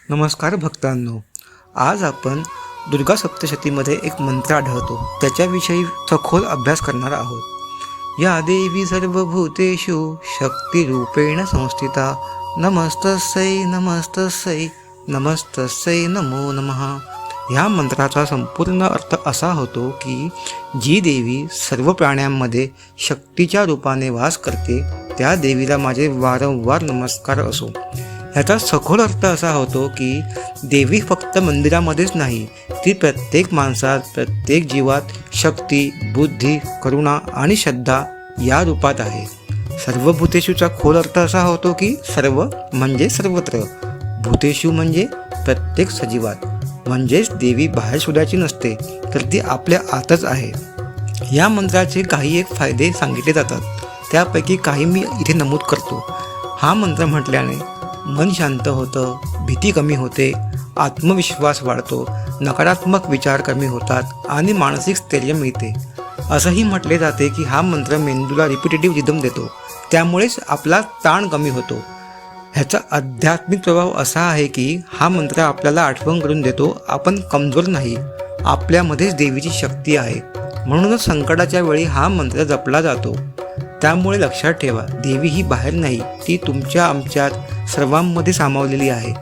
नमस्कार भक्तांनो, आज आपण दुर्गा सप्तशतीमध्ये एक मंत्र आढळतो त्याच्याविषयी सखोल अभ्यास करणार आहोत। या देवी सर्वभूतेषु शक्तिरूपेण संस्थिता नमस्तस्यै नमस्तस्यै नमस्तस्यै नमो नमः। ह्या मंत्राचा संपूर्ण अर्थ असा होतो की जी देवी सर्व प्राण्यांमध्ये शक्तीच्या रूपाने वास करते त्या देवीला माझे वारंवार नमस्कार असो। ह्याचा सखोल अर्थ असा होतो की देवी फक्त मंदिरामध्येच नाही, ती प्रत्येक माणसात, प्रत्येक जीवात शक्ती, बुद्धी, करुणा आणि श्रद्धा या रूपात आहे। सर्व भूतेषूचा खोल अर्थ असा होतो की सर्व म्हणजे सर्वत्र, भूतेषु म्हणजे प्रत्येक सजीवात, म्हणजेच देवी बाहेर शोधायची नसते तर ती आपल्या आतच आहे। या मंत्राचे काही एक फायदे सांगितले जातात, त्यापैकी काही मी इथे नमूद करतो। हा मंत्र म्हटल्याने मन शांत होतं, भीती कमी होते, आत्मविश्वास वाढतो, नकारात्मक विचार कमी होतात आणि मानसिक स्थैर्य मिळते। असंही म्हटले जाते की हा मंत्र मेंदूला रिपिटेटिव्ह रिदम देतो, त्यामुळेच आपला ताण कमी होतो। ह्याचा आध्यात्मिक प्रभाव असा आहे की हा मंत्र आपल्याला आठवण करून देतो आपण कमजोर नाही, आपल्यामध्येच देवीची शक्ती आहे। म्हणूनच संकटाच्या वेळी हा मंत्र जपला जातो। त्यामुळे लक्षात ठेवा, देवी ही बाहेर नाही, ती तुमच्या आमच्यात सर्वांमध्ये सामावलेली आहे।